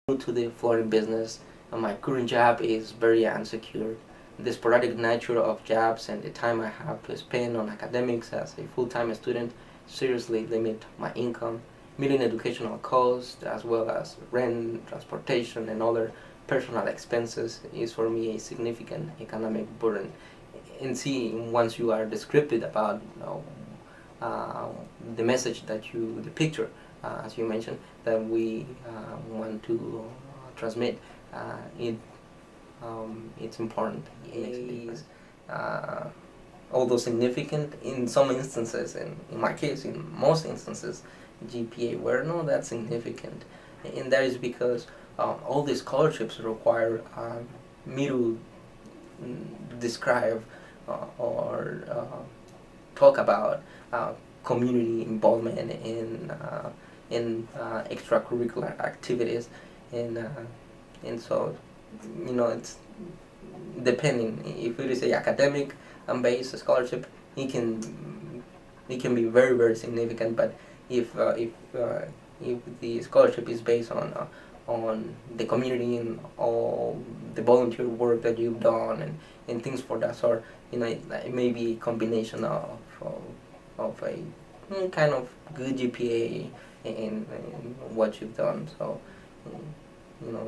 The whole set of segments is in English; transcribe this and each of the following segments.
new to the flooring business, and my current job is very unsecure. The sporadic nature of jobs and the time I have to spend on academics as a full-time student seriously limit my income, meeting educational costs as well as rent, transportation, and other personal expenses is for me a significant economic burden. And see, once you are descriptive about uh, the message that the picture, as you mentioned, that we want to transmit, it it's important. It makes a difference. Uh, Although significant in some instances, and in my case, in most instances, GPA were not that significant, and that is because all these scholarships require me to describe or talk about community involvement in extracurricular activities, and so it's depending if it is a academic based scholarship, it can be very very significant. But if the scholarship is based on the community and all the volunteer work that you've done and things for that sort, it may be a combination of a kind of good GPA in what you've done. So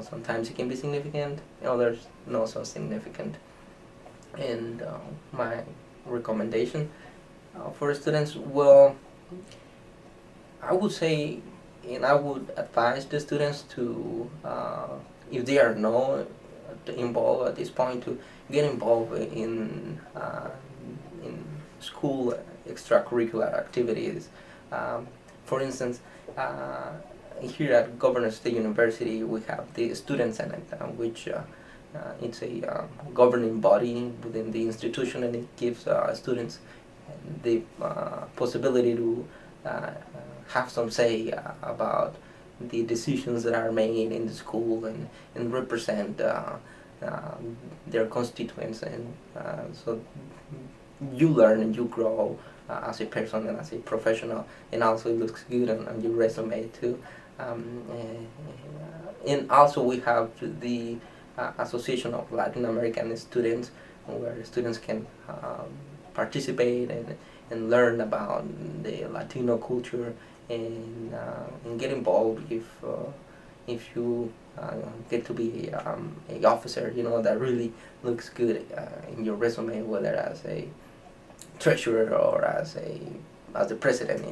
sometimes it can be significant, others not so significant. And my recommendation for students, well, I would say, and I would advise the students to, if they are not involved at this point, to get involved in school extracurricular activities. For instance, here at Governor State University, we have the Student Senate, which it's a governing body within the institution, and it gives students the possibility to have some say about the decisions that are made in the school and represent their constituents. And so you learn and you grow as a person and as a professional, and also it looks good on your resume too. And also we have the Association of Latin American Students, where students can participate and learn about the Latino culture, and get involved if you get to be a officer, that really looks good in your resume, whether as a treasurer or as the president.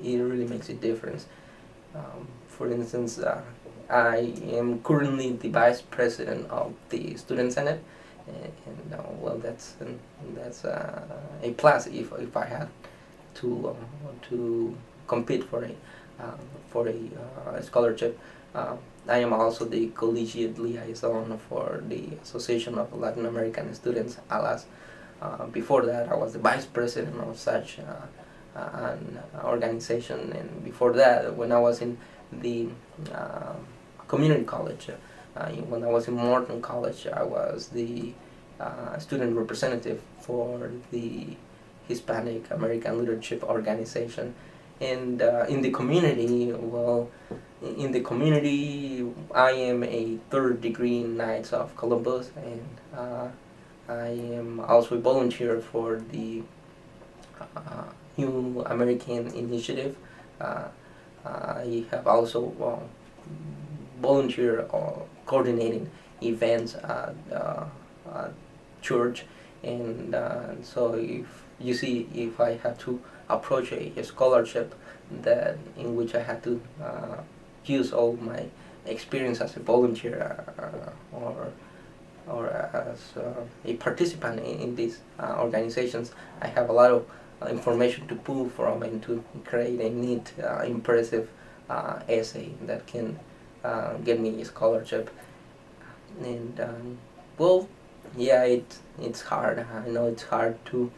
It really makes a difference. For instance, I am currently the vice president of the Student Senate, and well, that's a plus if I had to compete for a scholarship. I am also the collegiate liaison for the Association of Latin American Students, ALAS. Before that, I was the vice president of such an organization, and before that, when I was in the community college, when I was in Morton College, I was the student representative for the Hispanic American Leadership Organization. And in the community, I am a third degree in Knights of Columbus, and I am also a volunteer for the New American Initiative. I have also volunteer coordinating events at church, and so if I had to approach a scholarship that in which I had to use all my experience as a volunteer or as a participant in these organizations, I have a lot of information to pull from and to create a neat, impressive essay that can get me a scholarship. And well, yeah, it's hard. I know it's hard to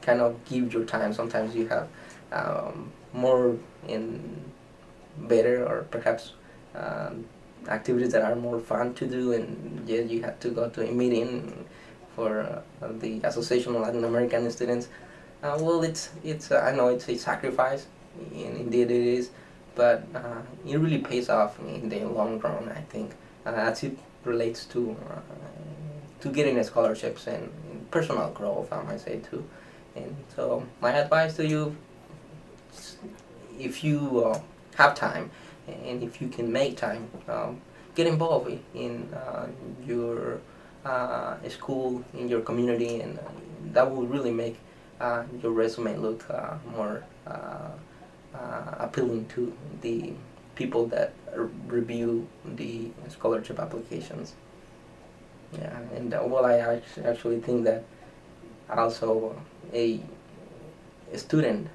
kind of give your time. Sometimes you have more and better, or perhaps activities that are more fun to do, and yeah, you have to go to a meeting for the Association of Latin American Students. Well, it's I know it's a sacrifice, and indeed it is, but it really pays off in the long run, I think, as it relates to getting scholarships and personal growth, I might say too. And so my advice to you, if you have time and if you can make time, get involved in your school, in your community, and that will really make your resume look more appealing to the people that review the scholarship applications. Yeah, and well, I actually think that also a student,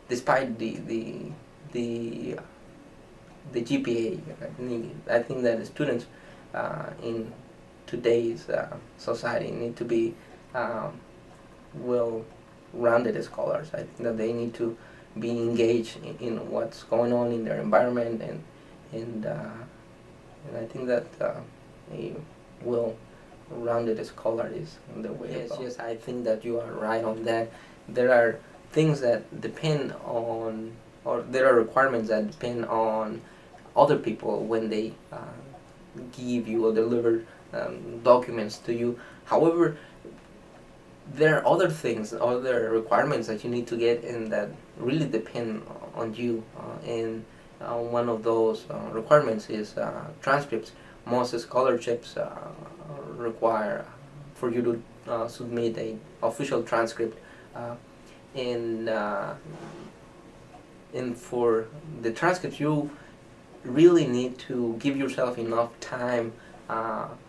despite the the GPA, I think that the students in today's society need to be well-rounded scholars. I think that they need to be engaged in what's going on in their environment, and I think that a well-rounded scholar is the way. Yes, I think that you are right on that. There are things that depend on, or there are requirements that depend on other people when they give you or deliver documents to you. However, there are other things, other requirements that you need to get, and that really depend on you. And one of those requirements is transcripts. Most scholarships require for you to submit a official transcript, and for the transcripts you really need to give yourself enough time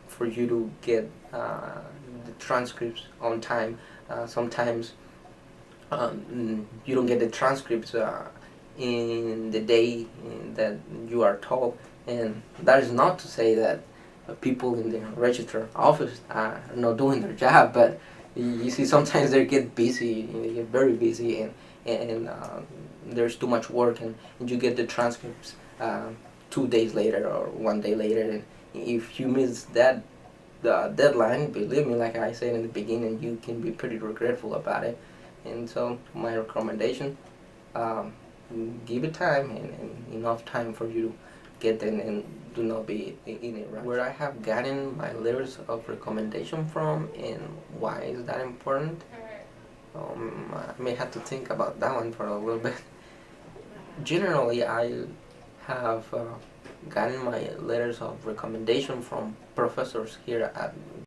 for you to get the transcripts on time. Sometimes you don't get the transcripts in the day that you are told, and that is not to say that people in the register office are not doing their job, but you see sometimes they get busy, they get very busy, and there's too much work, and you get the transcripts 2 days later or 1 day later, and if you miss that deadline, believe me, like I said in the beginning, you can be pretty regretful about it. And so my recommendation, give it time and enough time for you to get in, and do not be in a rush. Where I have gotten my letters of recommendation from and why is that important, I may have to think about that one for a little bit. Generally, I have gotten my letters of recommendation from professors here at